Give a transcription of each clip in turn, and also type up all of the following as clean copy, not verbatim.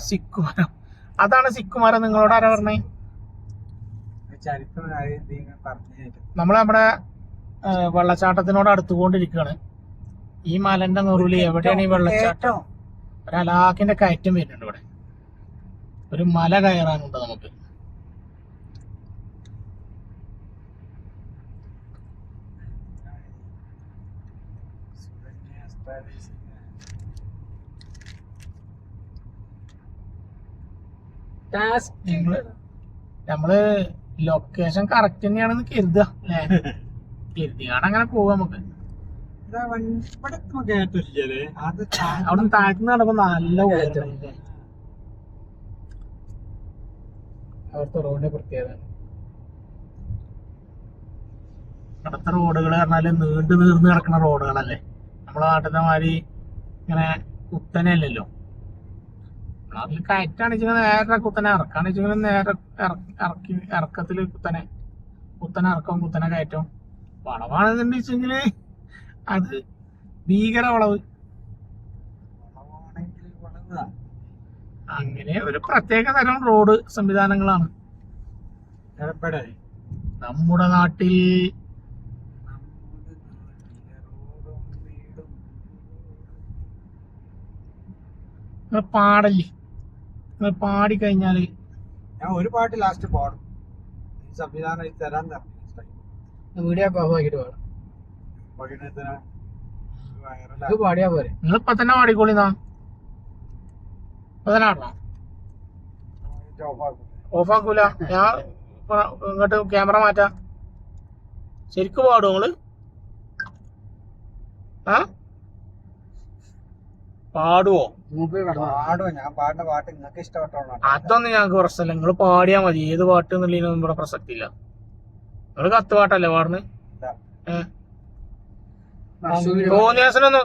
സിക്കുമരം. അതാണ് സിക്കുമരം. നിങ്ങളോട് ആരാ പറഞ്ഞേ? നമ്മുടെ വെള്ളച്ചാട്ടത്തിനോട് അടുത്തുകൊണ്ടിരിക്കുകയാണ്. ഈ മലന്റെ നെറുവില് എവിടെയാണ് ഈ വെള്ളച്ചാട്ടം? ഒരു അലാക്കിന്റെ കയറ്റം വരുന്നുണ്ട്. ഇവിടെ ഒരു മല കയറാനുണ്ട് നമുക്ക്. നമ്മള് ലൊക്കേഷൻ കറക്റ്റ് തന്നെയാണെന്ന് കരുതുക അല്ലേ? കരുതിയാണ് അങ്ങനെ പോവാ നമുക്ക്. അവിടെ താഴ്ത്തുന്ന നടക്കുമ്പോ നല്ല അവിടുത്തെ റോഡിന്റെ പ്രത്യേകത. അവിടുത്തെ റോഡുകൾ പറഞ്ഞാല് നീർന്ന് കിടക്കുന്ന റോഡുകളല്ലേ. നമ്മളെ നാട്ടിലത്തെ മാതിരി ഇങ്ങനെ കുത്തനെയല്ലല്ലോ. അതിൽ കയറ്റാണ് വെച്ചാൽ നേരെ കുത്തനെ ഇറക്കാന്ന് വെച്ചാൽ നേരെ ഇറക്കത്തില് കുത്തനെ ഇറക്കം കുത്തനെ കയറ്റം. വളവാണെന്നുണ്ട് വെച്ചെങ്കില് അത് ഭീകര വളവ്. അങ്ങനെ ഒരു പ്രത്യേക തരം റോഡ് സംവിധാനങ്ങളാണ് നമ്മുടെ നാട്ടിൽ. പാടല്ലേ, പാടി കഴിഞ്ഞാല് ഞാൻ ഒരു പാട്ട് ലാസ്റ്റ് പാടും. ഈ സംവിധാനം തരാൻ വീഡിയോ ആക്കിട്ട് പാടിയാ പോരെ? നിങ്ങൾ ഇപ്പൊ തന്നെ പാടിക്കോളിന്നാ. ഇപ്പൊ തന്നെ ആടണോ? ഓഫാക്കൂല. ഞാൻ ഇങ്ങോട്ട് ക്യാമറ മാറ്റാം. ശരിക്കും പാടും നിങ്ങള്? ആ പാടുവോ? ഞാൻ പാടുന്ന പാട്ട് നിങ്ങൾക്ക് ഇഷ്ടപ്പെട്ടോളാം. അതൊന്നും ഞങ്ങൾക്ക് പ്രശ്നമില്ല. നിങ്ങൾ പാടിയാ മതി. ഏത് പാട്ട് എന്നുള്ളതിനൊന്നും ഇവിടെ പ്രസക്തി ഇല്ല. നിങ്ങൾ കത്ത് പാട്ടല്ലേ പാടുന്നത്? തോന്നിയാസനൊന്നും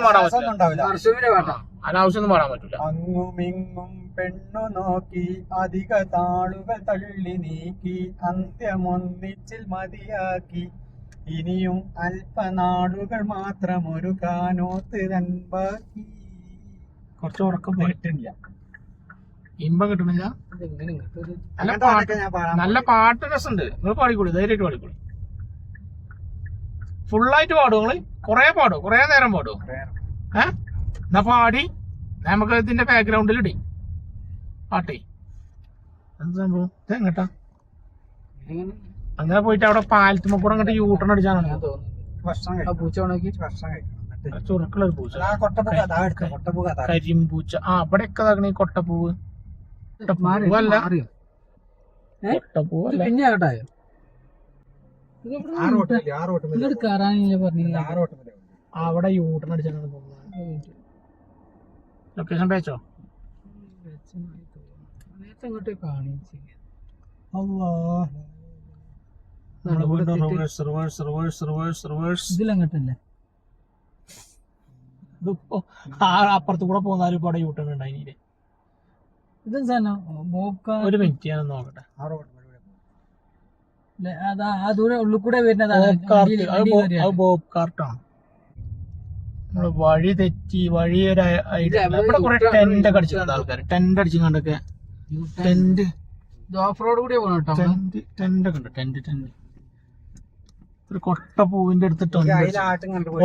പാടാൻ പറ്റില്ല. അനാവശ്യമൊന്നും പാടാൻ പറ്റില്ല. അങ്ങുമിങ്ങും പെണ്ണു നോക്കി അധിക താളുകൾ തള്ളി നീക്കി അന്ത്യമൊന്നിച്ചിൽ മതിയാക്കി ഇനിയും അല്പനാളുകൾ മാത്രം ഒരു കാനോത്ത് തൻപാക്കി. കുറച്ച് ഉറക്കം കിട്ടുന്നില്ല, ഇമ്പം കിട്ടുന്നില്ല. നല്ല പാട്ട് രസമുണ്ട്. നിങ്ങൾ പാടിക്കോളി, ധൈര്യമായിട്ട് പാടിക്കോളി. ഫുള്ളായിട്ട് പാടും നിങ്ങള്? കൊറേ പാടും? കൊറേ നേരം പാടും? എന്നാ പാടി നമുക്ക് ഇതിന്റെ ബാക്ക്ഗ്രൗണ്ടിൽ ഇടി പാട്ടേ. എന്ത് സംഭവം? എങ്ങട്ടാ അങ്ങനെ പോയിട്ട് അവിടെ പാലത്തുമ്പോ കൂടെ അങ്ങോട്ട് യൂട്ടൺ അടിച്ചാണ് ചുരുക്കുള്ളൊരു പൂച്ച, കരിമ്പൂച്ച. ആ അവിടെ ഒക്കെ ഇതാക്കണ കൊട്ടപ്പൂവ്. കൊട്ടപ്പൂവല്ല, കൊട്ടപ്പൂവല്ല. പിന്നെ അവിടെ യൂട്ടൺ അടിച്ചാണ് പോകുന്നത്. ലൊക്കേഷൻ പേച്ചോ? അങ്ങോട്ട് കാണിച്ചു ഇതിലങ്ങട്ടല്ലേ? അപ്പുറത്ത് കൂടെ പോന്നാലും ഇപ്പൊ അവിടെ യൂട്ടേൺ ഉണ്ടായില്ലേ? ഒരു മിനിറ്റ് ഞാൻ നോക്കട്ടെ. ഉള്ളിൽ കൂടെ വരുന്നത് ബോബ് കാർട്ടാണ്. നമ്മള് വഴി തെറ്റി വഴി ഒരു ഇവിടെ കുറെ ടെന്റ് ഒക്കെ അടിച്ചിട്ടുണ്ട് ആൾക്കാർ. ടെന്റ് അടിച്ചുകൊണ്ടൊക്കെ ടെന്റ് ഓഫ് റോഡ് കൂടി പോകണം കേട്ടോ. ടെന്റ് ഒക്കെ ഉണ്ട്. ടെന്റ് ഒരു കൊട്ടപ്പൂവിന്റെ അടുത്തിട്ടുണ്ട്.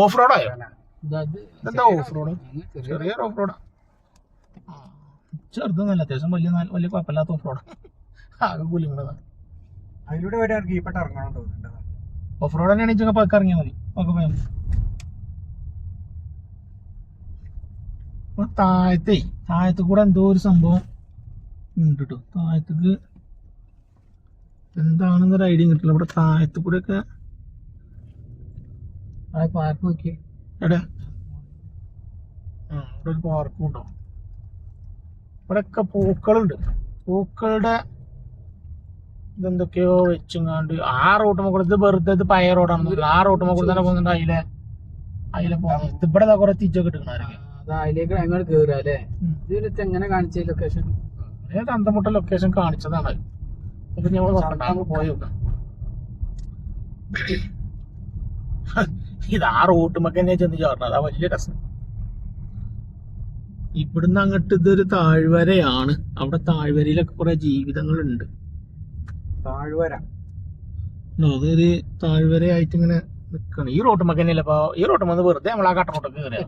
ഓഫ് റോഡായോ? എന്താ ഓഫ് റോഡ്? ചെറിയ ഓഫ് റോഡാ. ചെറുതൊന്നല്ല, അത്യാവശ്യം വലിയ കുഴപ്പമില്ലാത്ത ഓഫ് റോഡാ. ആകെ കൂലിങ്ങളതാണ്. ഓഫ് റോഡ് തന്നെയാണ് ഇച്ചൊക്കെ പക്ക ഇറങ്ങിയാൽ മതി. ഒക്കെ പോയാൽ മതി. താഴത്ത് കൂടെ എന്തോ ഒരു സംഭവം ഉണ്ട് കേട്ടോ. താഴത്തേക്ക് എന്താണെന്നൊരു ഐഡിയ കിട്ടില്ല. ഇവിടെ താഴത്ത് കൂടെ ഒക്കെ പാർക്ക് നോക്കി എവിടെ? ഇവിടെ ഒരു പാർക്കും ഉണ്ടോ? ഇവിടെയൊക്കെ പൂക്കളുണ്ട്. പൂക്കളുടെ ഇതെന്തൊക്കെയോ വെച്ചങ്ങാണ്ട് ആ റോട്ടുമ്മ കൂടെ. ഇത് വെറുതെ ഇത് പഴയ റോഡാണെന്ന്. ആ റോട്ടുമ്മ കൂടെ തന്നെ പോകുന്നുണ്ട്. അതിലെ അതിലെ പോകുന്നത് ഇവിടെ കുറെ തിരിച്ചൊക്കെ കിട്ടുന്നവരൊക്കെ അതിലേക്ക് അങ്ങോട്ട് കേറുക അല്ലേ? ഇതിലത്തെ എങ്ങനെ കാണിച്ച ലൊക്കേഷൻ? തന്തമുട്ട ലൊക്കേഷൻ കാണിച്ചതാണ്. ഇപ്പൊ ഞമ്മൾ നോക്കണ്ട, അങ്ങ് പോയി നോക്കാം. ഇത് ആ റൂട്ടുമൊക്കെ തന്നെ ചെന്ന് ചേർന്നത്, അതാ വലിയ രസം. ഇവിടുന്ന് അങ്ങോട്ട് ഇതൊരു താഴ്വരയാണ്. അവിടെ താഴ്വരയിലൊക്കെ കുറെ ജീവിതങ്ങളുണ്ട്. താഴ്വര അതൊരു താഴ്വരയായിട്ട് ഇങ്ങനെ നിക്കണം. ഈ റോട്ടുമൊക്കെ തന്നെയല്ലേ. അപ്പൊ ഈ റോട്ടുമെന്ന് വെറുതെ നമ്മൾ ആ കട്ടറോട്ടൊക്കെ കയറിയ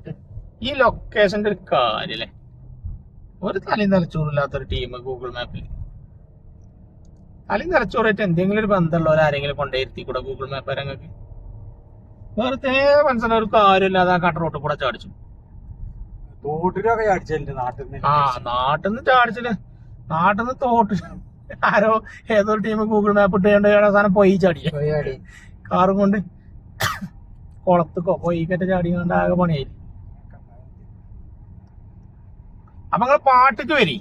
ഈ ലൊക്കേഷന്റെ ഒരു കാര്യല്ലേ. ഒരു തലയും തലച്ചോറില്ലാത്തൊരു ടീം ഗൂഗിൾ മാപ്പിൽ. തലയും തലച്ചോറായിട്ട് എന്തെങ്കിലും ഒരു ബന്ധമുള്ളവർ ആരെങ്കിലും കൊണ്ടേരുത്തി കൂടെ ഗൂഗിൾ മാപ്പ് വരങ്ങൾക്ക് വെറുതെ മനസ്സിലായ ഒരു കാര്യമില്ലാതെ ആ കട്ടറോട്ട് കൂടെ ചാടിച്ചു. തോട്ടിലൊക്കെ അടിച്ചല്ലേ നാട്ടിൽ നിന്ന്? നാട്ടിൽ നിന്ന് ചാടിച്ചില്ല. നാട്ടിൽ നിന്ന് തോട്ട് ആരോ ഏതൊരു ടീം ഗൂഗിൾ മാപ്പ് ഇട്ട് അവസാനം പോയി ചാടിയ കാറും കൊണ്ട് കുളത്തുക്കോ പൊയ്ക്കറ്റ ചാടി കൊണ്ട് ആകെ പണിയായി. അപ്പൊ നിങ്ങൾ പാട്ടേക്ക് വരി.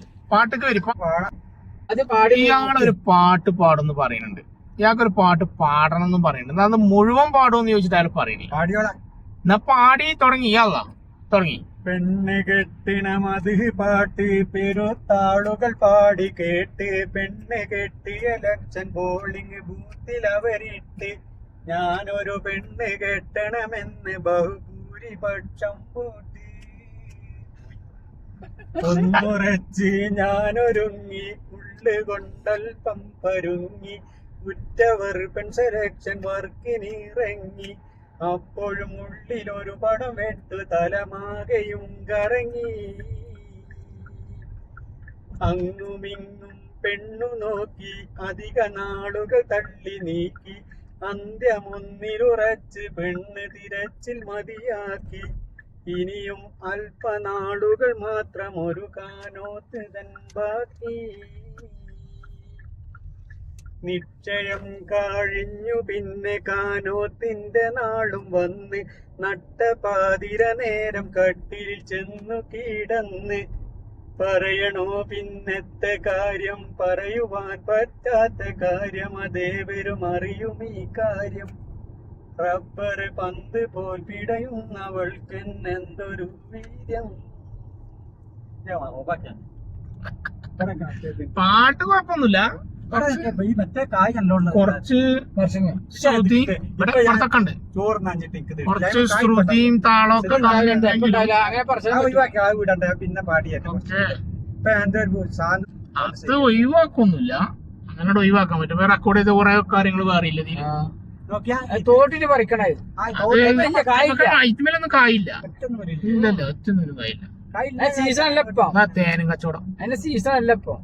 ഇയാളൊരു പാട്ട് പാടുന്ന് പറയുന്നുണ്ട്. ഇയാൾക്കൊരു പാട്ട് പാടണം എന്നും പറയുന്നുണ്ട്. അത് മുഴുവൻ പാടുമെന്ന് ചോദിച്ചിട്ട് അയാൾ പറയുന്നില്ല. എന്നാ പാടി തുടങ്ങി. ഇയാളാ തുടങ്ങി. പെണ്ണ് കെട്ടിണം അത് പാട്ട് പെരുത്താളുകൾ പാടി കേട്ട് പെണ്ണ് കെട്ടിയ ലക്ഷൻ ബോളിംഗ് ബൂത്തിൽ അവരിട്ട് ഞാനൊരു പെണ്ണ് കെട്ടണമെന്ന് ബഹുഭൂരിപക്ഷം പൂട്ടി ഒന്നുറച്ച് ഞാനൊരുങ്ങി ഉള്ളുകൊണ്ടൽപ്പം പരുങ്ങി ഉറ്റവർ പെൺസെലക്ഷൻ വർക്കിനിറങ്ങി അപ്പോഴും ഉള്ളിലൊരു പടം എടുത്തു തലമാകെയും കറങ്ങി അങ്ങുമിങ്ങും പെണ്ണു നോക്കി അധിക നാളുകൾ തള്ളി നീക്കി അന്ത്യമൊന്നിലുറച്ച് പെണ്ണ് തിരച്ചിൽ മതിയാക്കി ഇനിയും അല്പനാളുകൾ മാത്രം ഒരു കാനോത്ത് തൻ ബാക്കി നിശ്ചയം കഴിഞ്ഞു പിന്നെ കാനോത്തിന്റെ നാളും വന്ന് നട്ടപാതിര നേരം കട്ടിലിൽ ചെന്നു കിടന്ന് പറയണോ പിന്നത്തെ കാര്യം പറയുവാൻ പറ്റാത്ത കാര്യം അതേവരും അറിയും ഈ കാര്യം റബ്ബർ പന്ത് പോൽ പിടയുന്നവൾക്കെന്തൊരു വീര്യം. പാട്ട് കുഴപ്പമൊന്നുമില്ല. മറ്റേ കായ് നല്ലോണം കുറച്ച് ശ്രുതി ഇവിടെ പുറത്തൊക്കെ ഉണ്ട്. കുറച്ച് ശ്രുതിയും താളമൊക്കെ വിടണ്ട പിന്നെ പാടിയാൽ അത് ഒഴിവാക്കൊന്നുമില്ല. അങ്ങനെ ഒഴിവാക്കാൻ പറ്റും. റെക്കോർഡ് ചെയ്ത കുറെ കാര്യങ്ങൾ വേറെ ഇല്ല. തോട്ടിട്ട് പറിക്കണേ ഐറ്റുമേലൊന്നും കായില്ല. ഇല്ലല്ലോ, ഒറ്റൊന്നും കായില്ല. സീസൺ അല്ല ഇപ്പൊ. തേനും കച്ചവടം അതിന്റെ സീസൺ അല്ല ഇപ്പൊ.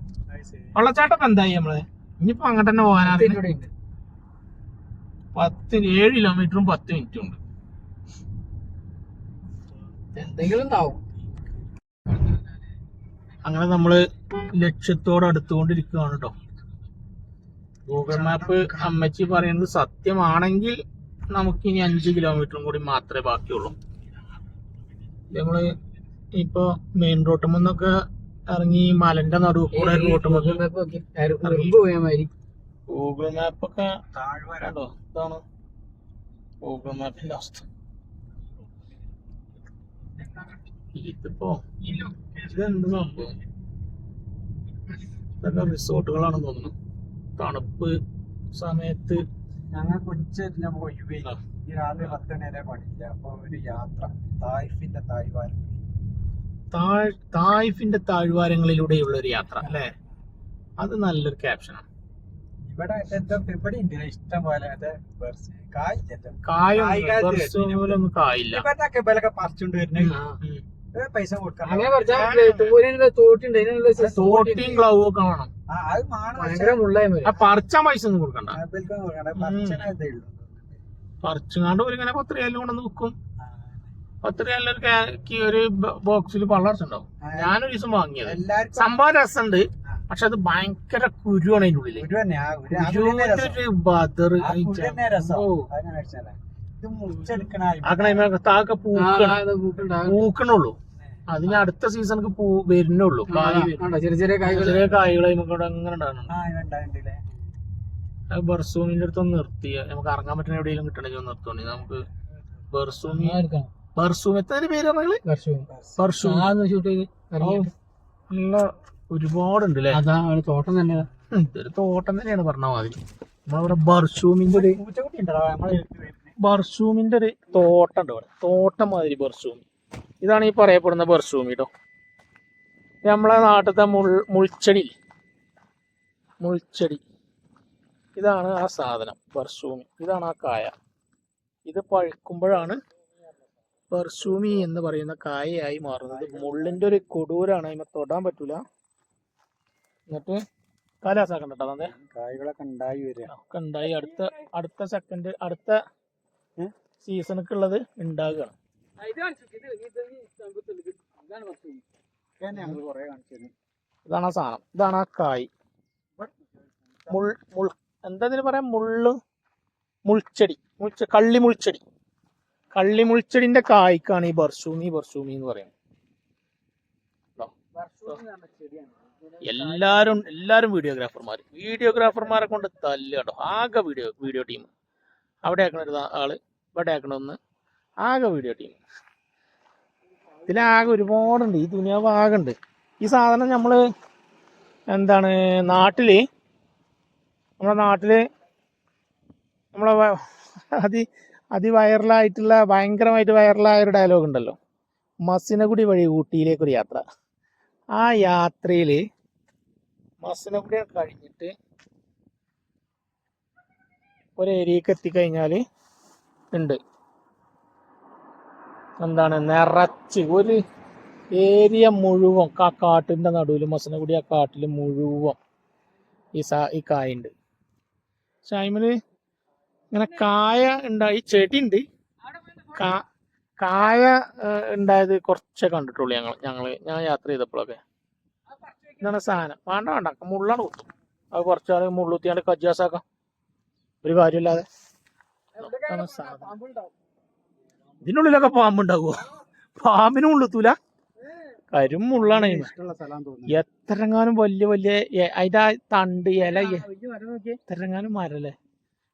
വെള്ളച്ചാട്ടം എന്തായി നമ്മള് ഇനിയിപ്പോ അങ്ങോട്ട് തന്നെ പോകാനാണ്. 7 കിലോമീറ്ററും 10 മിനിറ്റും ഉണ്ട്. എന്തെങ്കിലും ഉണ്ടാവും. അങ്ങനെ നമ്മള് ലക്ഷ്യത്തോട് അടുത്തുകൊണ്ടിരിക്കുകയാണ് കേട്ടോ. ഗൂഗിൾ മാപ്പ് അമ്മച്ചി പറയുന്നത് സത്യമാണെങ്കിൽ നമുക്കിനി 5 കിലോമീറ്ററും കൂടി മാത്രമേ ബാക്കിയുള്ളൂ. നമ്മള് ഇപ്പൊ മെയിൻ റോട്ടുമെന്നൊക്കെ ഇറങ്ങി മലന്റെ നടുവ് കൂടെ ഗൂഗിൾ മാപ്പൊക്കെ താഴ്വരണ്ടോ. ഇതാണ് ഗൂഗിൾ മാപ്പിന്റെ അവസ്ഥ. ഇതിപ്പോ ഇതെന്ത് സംഭവം? ഇതൊക്കെ റിസോർട്ടുകളാണെന്ന് തോന്നുന്നു. തണുപ്പ് സമയത്ത് ഞങ്ങൾക്ക് ഉച്ച പോയി ഈ രാത്രി 10 മണി വരെ പണിയില്ല. അപ്പൊ ഒരു യാത്ര തായ്ഫിന്റെ താഴ്വാരം. തായ്ഫിന്റെ താഴ്വാരങ്ങളിലൂടെയുള്ള ഒരു യാത്ര അല്ലെ? അത് നല്ലൊരു ക്യാപ്ഷനാണ്. ഇവിടെ ഇവിടെ ഉണ്ട് ഇഷ്ടം പോലെ കായൊന്നും കായില്ല. ഇവരൊക്കെ പറിച്ചുകൊണ്ട് വരുന്ന പൈസ കൊടുക്കണം. തോട്ടിയും ഗ്ലൗ ഒക്കെ വേണം. പറിച്ചാൻ പൈസ ഒന്നും കൊടുക്കണ്ട. പറിച്ചുകാണ്ട് ഇങ്ങനെ 10 റിയാലിന് കൊണ്ടൊന്ന് വിൽക്കും. 10 റിയാലിന് ഒരു ബോക്സിൽ പള്ളർച്ചുണ്ടാവും. ഞാനൊരു ദിവസം വാങ്ങിയത്. സംഭവം രസമുണ്ട്, പക്ഷെ അത് ഭയങ്കര കുരുവാണ് അതിന്റെ ഉള്ളില്. പൂക്കണുള്ളൂ. അതിന് അടുത്ത സീസണിക്ക് പൂ വരുന്നുള്ളൂ. ചെറിയ കായ്കളെ നമുക്ക് അങ്ങനെ ഉണ്ടാകുന്നുണ്ട്. ബർസൂമിന്റെ അടുത്തൊന്ന് നിർത്തി നമുക്ക് ഇറങ്ങാൻ പറ്റുന്ന എവിടെയെങ്കിലും കിട്ടണമെങ്കിൽ ഒന്ന് നിർത്തോണ്ടി. നമുക്ക് ബർസൂമി ബർസൂമത്തെ പേര് പറഞ്ഞാല് വർഷവും ബർസൂം. ഷൂട്ട് ചെയ്ത് ഇറങ്ങിയിട്ട് നല്ല ഒരുപാടുണ്ട് അല്ലേ? അതാ ഒരു തോട്ടം തന്നെ. ഇതൊരു തോട്ടം തന്നെയാണ് പറഞ്ഞ മാതിരി. നമ്മളിവിടെ ബർസൂമിന്റെ ഒരു തോട്ടം ഉണ്ട് ഇവിടെ. തോട്ടം മാതിരി ബർസൂമി. ഇതാണ് ഈ പറയപ്പെടുന്ന ബർസൂമി കേട്ടോ. നമ്മളെ നാട്ടിലത്തെ മുൾച്ചെടി. ഇതാണ് ആ സാധനം ബർസൂമി. ഇതാണ് ആ കായ. ഇത് പഴുക്കുമ്പോഴാണ് ബർസൂമി എന്ന് പറയുന്ന കായയായി മാറുന്നത്. മുള്ളിന്റെ ഒരു കൊടൂരാണ്, അതിനെ തൊടാൻ പറ്റൂല. എന്നിട്ട് കാലാസാക്കണ്ട കേട്ടോ. അതെ, കായ്കളൊക്കെ ഉണ്ടായി വരിക. ഒക്കെ ഉണ്ടായി അടുത്ത സെക്കൻഡ് അടുത്ത സീസണൊക്കെ ഉള്ളത് ഉണ്ടാകുകയാണ്. ഇതാണ് ആ സാധനം. ഇതാണ് ആ കായ്. എന്താ പറയാ, മുൾച്ചെടി. കള്ളിമുൾച്ചെടിന്റെ കായ്ക്കാണ് ഈ ബർസൂമി എന്ന് പറയുന്നത്. എല്ലാരും വീഡിയോഗ്രാഫർമാരെ കൊണ്ട് തല്ല് കേട്ടോ. ആകെ വീഡിയോ ടീം. അവിടെ ആക്കണ ഒരു ആള്, ഇവിടെ ആക്കണ ഒന്ന്, ആകെ വീഡിയോ ടീം. ഇതിലാകെ ഒരുപാടുണ്ട്. ഈ ദുനിയാവ് ആകെ ഉണ്ട്. ഈ സാധനം നമ്മളെ നാട്ടില് നമ്മളെ ഭയങ്കരമായിട്ട് വൈറലായ ഒരു ഡയലോഗ് ഉണ്ടല്ലോ, മസിനഗുഡി വഴി ഊട്ടിയിലേക്ക് ഒരു യാത്ര. ആ യാത്രയിൽ മസിനഗുഡി കഴിഞ്ഞിട്ട് ഒരു ഏരിയക്ക് എത്തിക്കഴിഞ്ഞാൽ ഉണ്ട് നിറച്ച് ഒരു ഏരിയ മുഴുവൻ കാട്ടിന്റെ നടുവിൽ, മസിനഗുഡി ആ കാട്ടിൽ മുഴുവൻ ഈ കായുണ്ട്. പക്ഷെ അതിന് ഇങ്ങനെ കായ ഉണ്ടായി, ചെടി ഉണ്ട്. കായ ഉണ്ടായത് കുറച്ചേ കണ്ടിട്ടുള്ളൂ ഞാൻ യാത്ര ചെയ്തപ്പോഴൊക്കെ. ഇതാണ് സാധനം. വേണ്ട മുള്ളാണ് കുത്തും. അത് കുറച്ചാൾ മുള്ളുത്തിയാണ്ട് കജ്ജാസാക്കാം, ഒരു കാര്യമില്ലാതെ. ഇതിനുള്ളിലൊക്കെ പാമ്പുണ്ടാവുമോ? പാമ്പിനും ഉള്ളൂത്തൂല. കരുമുള്ളാണ്. എത്രങ്ങാനും വലിയ അതിന്റെ തണ്ട് ഇല എത്രങ്ങാനും മരല്ലേ.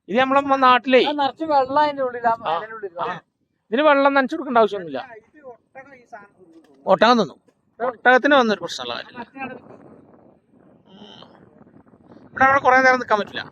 ഇത് നമ്മളെ നാട്ടിലേ ഇതിന് വെള്ളം നനച്ചു കൊടുക്കേണ്ട ആവശ്യമൊന്നുമില്ല. ഒട്ടകം തിന്നും. ഒട്ടകത്തിന് വന്നൊരു പ്രശ്നമുള്ള കാര്യമില്ല. ഇവിടെ കുറെ നേരം നിൽക്കാൻ പറ്റില്ല.